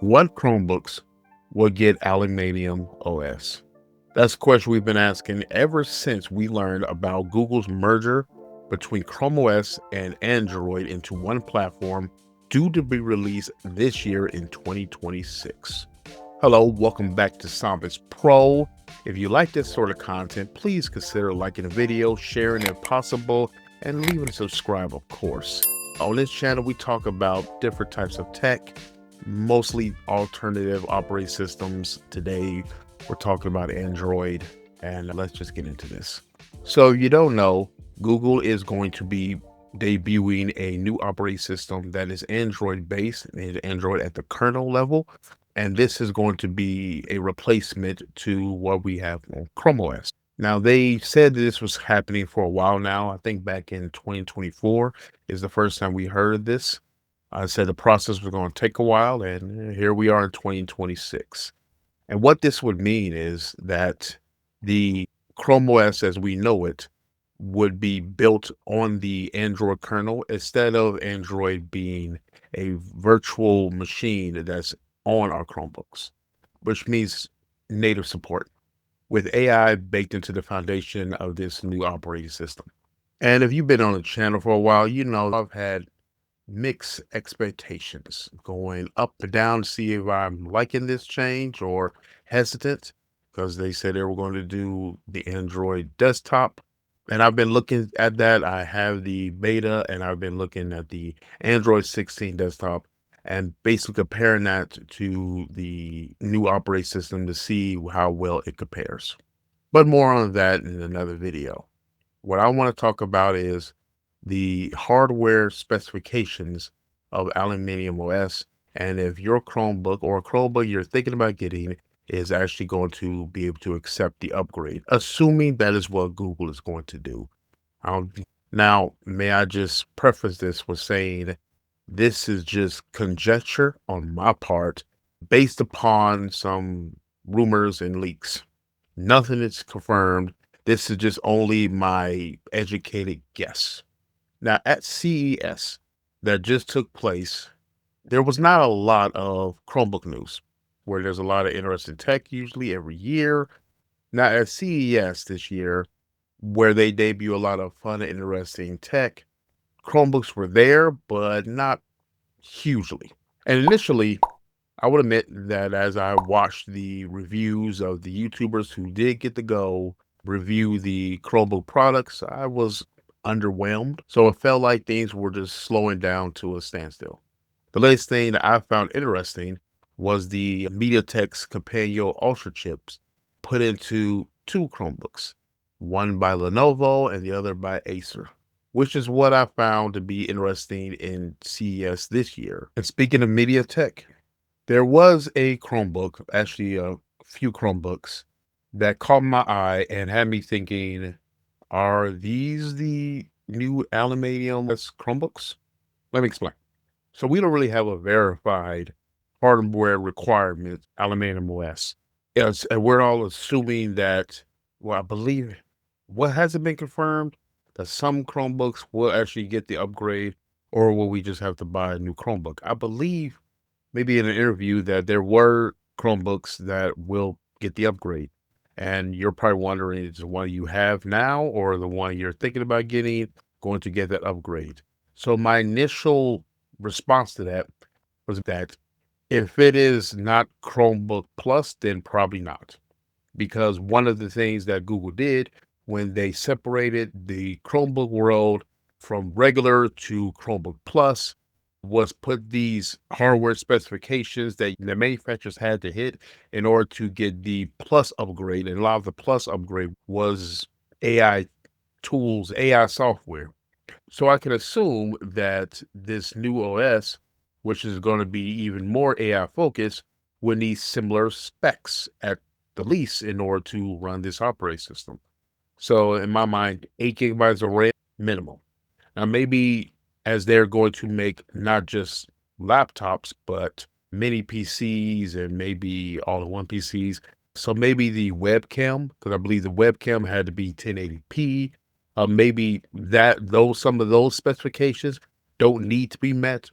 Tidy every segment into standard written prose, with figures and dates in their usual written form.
What Chromebooks will get Aluminium OS? That's a question we've been asking ever since we learned about Google's merger between Chrome OS and Android into one platform due to be released this year in 2026. Hello, welcome back to Sambits Pro. If you like this sort of content, please consider liking the video, sharing if possible, and leaving a subscribe, of course. On this channel, we talk about different types of tech, mostly alternative operating systems. Today, we're talking about Android, and let's just get into this. So if you don't know, Google is going to be debuting a new operating system that is Android based, and Android at the kernel level. And this is going to be a replacement to what we have on Chrome OS. Now, they said this was happening for a while now. I think back in 2024 is the first time we heard of this. I said the process was going to take a while, and here we are in 2026. And what this would mean is that the Chrome OS as we know it would be built on the Android kernel instead of Android being a virtual machine that's on our Chromebooks, which means native support with AI baked into the foundation of this new operating system. And if you've been on the channel for a while, you know I've had mixed expectations going up and down to see if I'm liking this change or hesitant, because they said they were going to do the Android desktop. And I've been looking at that. I have the beta and I've been looking at the Android 16 desktop and basically comparing that to the new operating system to see how well it compares. But more on that in another video. What I want to talk about is the hardware specifications of Aluminium OS, and if your Chromebook or a Chromebook you're thinking about getting is actually going to be able to accept the upgrade, assuming that is what Google is going to do. Now, may I just preface this with saying this is just conjecture on my part based upon some rumors and leaks. Nothing is confirmed. This is just only my educated guess. Now, at CES that just took place, there was not a lot of Chromebook news, where there's a lot of interesting tech usually every year. Now, at CES this year, where they debut a lot of fun and interesting tech, Chromebooks were there, but not hugely. And initially, I would admit that as I watched the reviews of the YouTubers who did get to go review the Chromebook products, I was underwhelmed. So it felt like things were just slowing down to a standstill. The latest thing that I found interesting was the MediaTek's Companion Ultra chips put into two Chromebooks, one by Lenovo and the other by Acer, which is what I found to be interesting in CES this year. And speaking of MediaTek, there was a Chromebook, actually a few Chromebooks, that caught my eye and had me thinking, are these the new Aluminium OS Chromebooks? Let me explain. So we don't really have a verified hardware requirement Aluminium OS. Yes, and we're all assuming that, well, I believe what hasn't been confirmed, that some Chromebooks will actually get the upgrade, or will we just have to buy a new Chromebook? I believe maybe in an interview that there were Chromebooks that will get the upgrade. And you're probably wondering, is the one you have now or the one you're thinking about getting going to get that upgrade? So my initial response to that was that if it is not Chromebook Plus, then probably not. Because one of the things that Google did when they separated the Chromebook world from regular to Chromebook Plus was put these hardware specifications that the manufacturers had to hit in order to get the Plus upgrade. And a lot of the Plus upgrade was AI tools, AI software. So I can assume that this new OS, which is going to be even more AI focused, will need similar specs at the least in order to run this operating system. So in my mind, 8 gigabytes of RAM minimum. Now, maybe as they're going to make not just laptops, but mini PCs and maybe all-in-one PCs. So maybe the webcam, because I believe the webcam had to be 1080p. Maybe some of those specifications don't need to be met,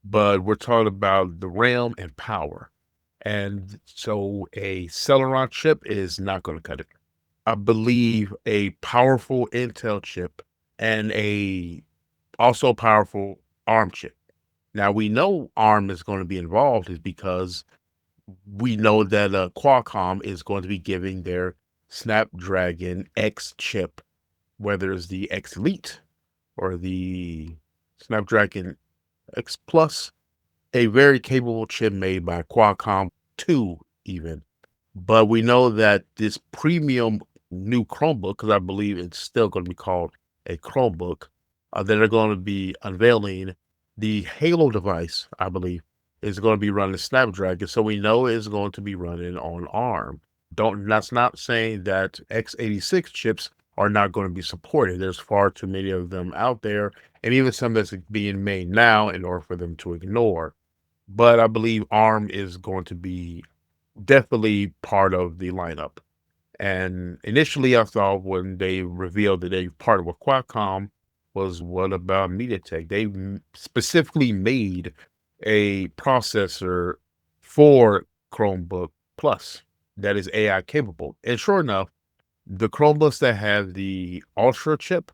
but we're talking about the RAM and power. And so a Celeron chip is not going to cut it. I believe a powerful Intel chip and a also powerful ARM chip. Now we know ARM is going to be involved is because we know that Qualcomm is going to be giving their Snapdragon X chip, whether it's the X Elite or the Snapdragon X Plus, a very capable chip made by Qualcomm 2 even. But we know that this premium new Chromebook, because I believe it's still going to be called a Chromebook, that are going to be unveiling the Halo device, I believe, is going to be running Snapdragon. So we know it's going to be running on ARM. That's not saying that x86 chips are not going to be supported. There's far too many of them out there, and even some that's being made now in order for them to ignore. But I believe ARM is going to be definitely part of the lineup. And initially, I thought when they revealed that they partnered with Qualcomm was what about MediaTek? They specifically made a processor for Chromebook Plus that is AI capable. And sure enough, the Chromebooks that have the Ultra chip,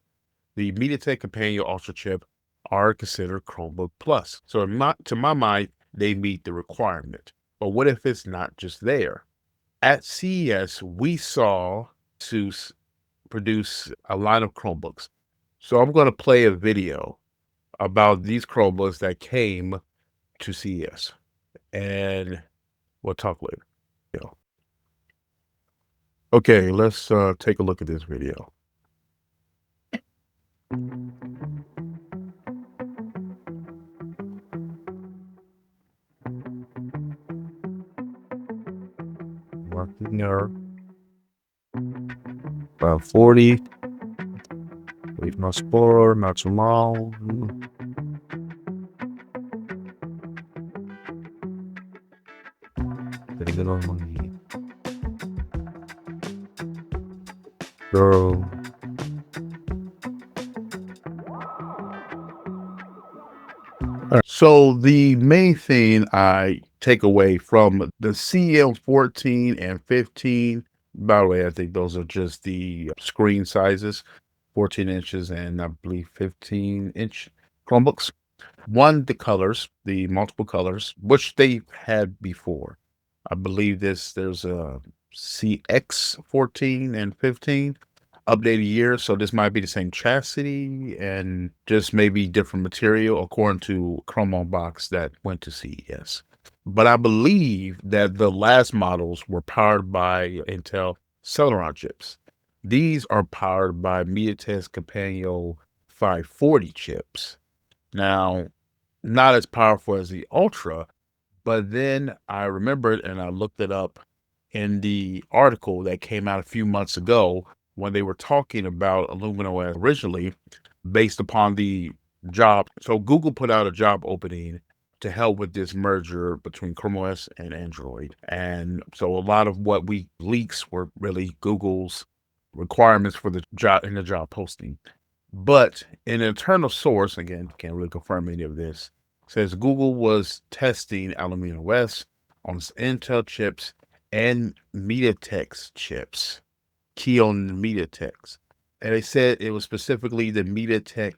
the MediaTek Companion Ultra chip, are considered Chromebook Plus. So to my mind, they meet the requirement. But what if it's not just there? At CES, we saw ASUS produce a line of Chromebooks. So I'm going to play a video about these Chromebooks that came to CES, and we'll talk later. Yeah. Okay, let's take a look at this video. Working there. About 40. Leave no spoiler, not too long. Pretty good on money. Bro. So the main thing I take away from the CM14 and 15, by the way, I think those are just the screen sizes, 14 inches and I believe 15-inch Chromebooks. One, the colors, the multiple colors, which they had before. I believe there's a CX14 and 15 updated year, so this might be the same chassis and just maybe different material according to Chrome box that went to CES. But I believe that the last models were powered by Intel Celeron chips. These are powered by MediaTek's Companion 540 chips. Now, not as powerful as the Ultra, but then I remembered and I looked it up in the article that came out a few months ago when they were talking about Aluminium OS originally based upon the job. So Google put out a job opening to help with this merger between Chrome OS and Android. And so a lot of what we leaks were really Google's requirements for the job in the job posting. But an internal source, again, can't really confirm any of this, says Google was testing Aluminium OS on Intel chips and MediaTek's chips, key on the MediaTek's. And they said it was specifically the MediaTek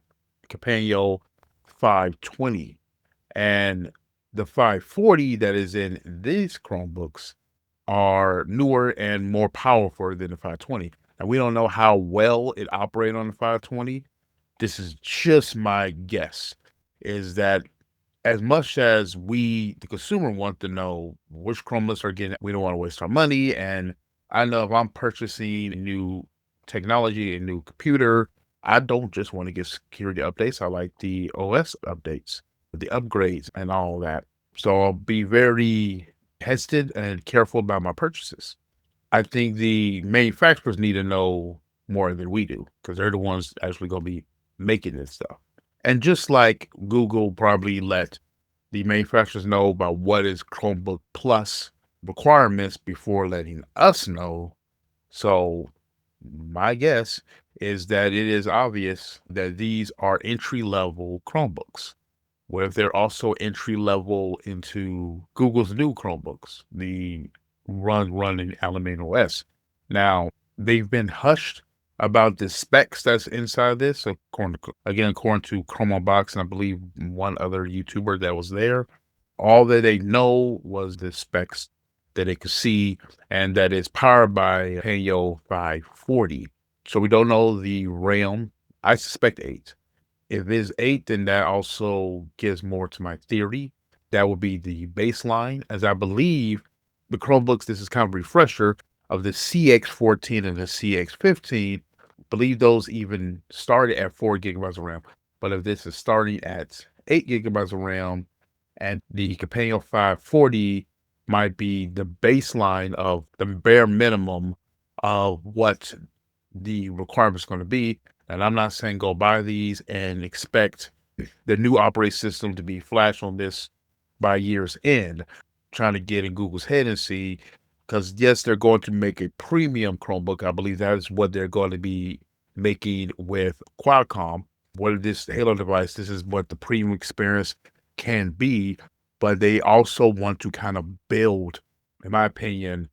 Companion 520. And the 540 that is in these Chromebooks are newer and more powerful than the 520. And we don't know how well it operates on the 520. This is just my guess, is that as much as we, the consumer, want to know which Chromebooks are getting, we don't want to waste our money. And I know if I'm purchasing a new technology, a new computer, I don't just want to get security updates. I like the OS updates, the upgrades, and all that. So I'll be very hesitant and careful about my purchases. I think the manufacturers need to know more than we do because they're the ones actually going to be making this stuff. And just like Google probably let the manufacturers know about what is Chromebook Plus requirements before letting us know. So my guess is that it is obvious that these are entry-level Chromebooks. What if they're also entry level into Google's new Chromebooks, the running Aluminium OS? Now, they've been hushed about the specs that's inside this, according to Chromebox, and I believe one other YouTuber that was there. All that they know was the specs that they could see, and that it's powered by Helio 540. So we don't know the RAM. I suspect 8. If it's 8, then that also gives more to my theory. That would be the baseline, as I believe the Chromebooks, this is kind of a refresher of the CX14 and the CX15. Believe those even started at 4 gigabytes of RAM. But if this is starting at 8 gigabytes of RAM, and the Companion 540 might be the baseline of the bare minimum of what the requirement's going to be. And I'm not saying go buy these and expect the new operating system to be flash on this by year's end. Trying to get in Google's head and see, because yes, they're going to make a premium Chromebook. I believe that is what they're going to be making with Qualcomm. What this Halo device, this is what the premium experience can be, but they also want to kind of build, in my opinion,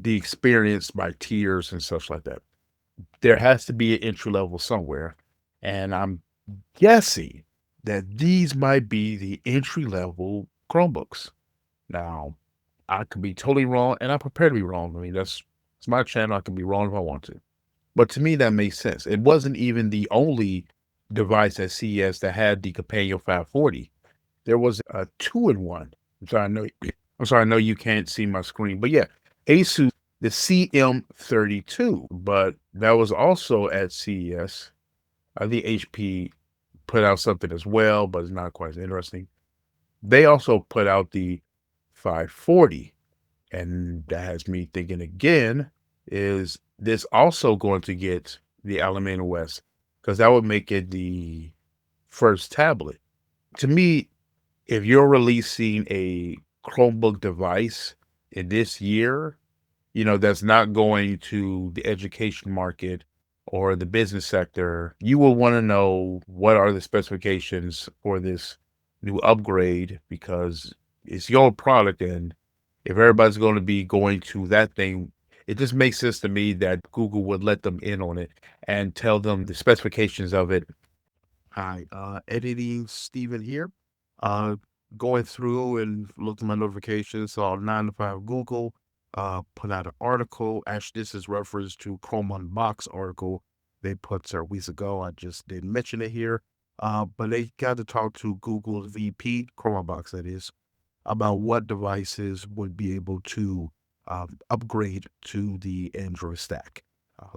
the experience by tiers and such like that. There has to be an entry level somewhere, and I'm guessing that these might be the entry level Chromebooks. Now, I could be totally wrong, and I'm prepared to be wrong. I mean, it's my channel. I can be wrong if I want to. But to me, that makes sense. It wasn't even the only device at CES that had the Companion 540. There was a 2-in-1. I'm sorry, I know you can't see my screen, but yeah, Asus, the CM32, but that was also at CES. I think HP put out something as well, but it's not quite as interesting. They also put out the 540, and that has me thinking again, is this also going to get the Aluminium OS? Because that would make it the first tablet. To me, if you're releasing a Chromebook device in this year, that's not going to the education market or the business sector, you will want to know what are the specifications for this new upgrade, because it's your product. And if everybody's going to be going to that thing, it just makes sense to me that Google would let them in on it and tell them the specifications of it. Hi, editing Steven here. Uh, Going through and looking at my notifications, saw 9 to 5 Google put out an article. Actually, this is reference to Chrome Unbox article they put several weeks ago. I just didn't mention it here. But they got to talk to Google's VP, Chrome Unbox that is, about what devices would be able to upgrade to the Android stack.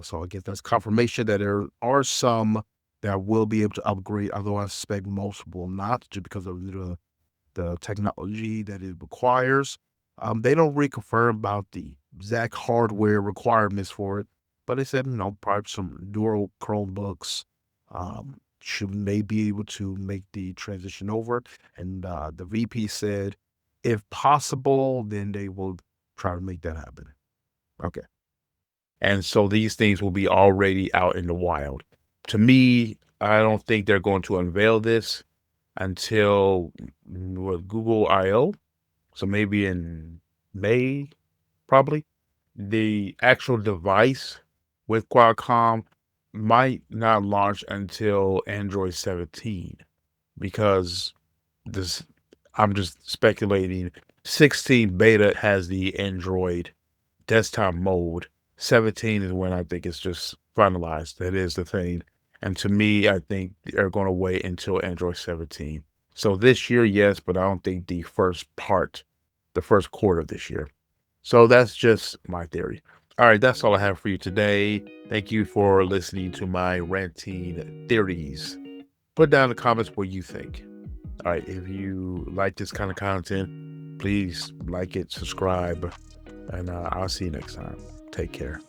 So I guess that's confirmation that there are some that will be able to upgrade, although I suspect most will not, just because of the technology that it requires. They don't reconfirm about the exact hardware requirements for it, but they said, probably some dual Chromebooks should may be able to make the transition over. And the VP said, if possible, then they will try to make that happen. Okay. And so these things will be already out in the wild. To me, I don't think they're going to unveil this until Google I/O. So maybe in May, probably. The actual device with Qualcomm might not launch until Android 17, because this, I'm just speculating. 16 beta has the Android desktop mode. 17 is when I think it's just finalized. That is the thing. And to me, I think they're going to wait until Android 17. So this year, yes, but I don't think the first quarter of this year. So that's just my theory. All right, that's all I have for you today. Thank you for listening to my ranting theories. Put down in the comments what you think. All right, if you like this kind of content, please like it, subscribe, and I'll see you next time. Take care.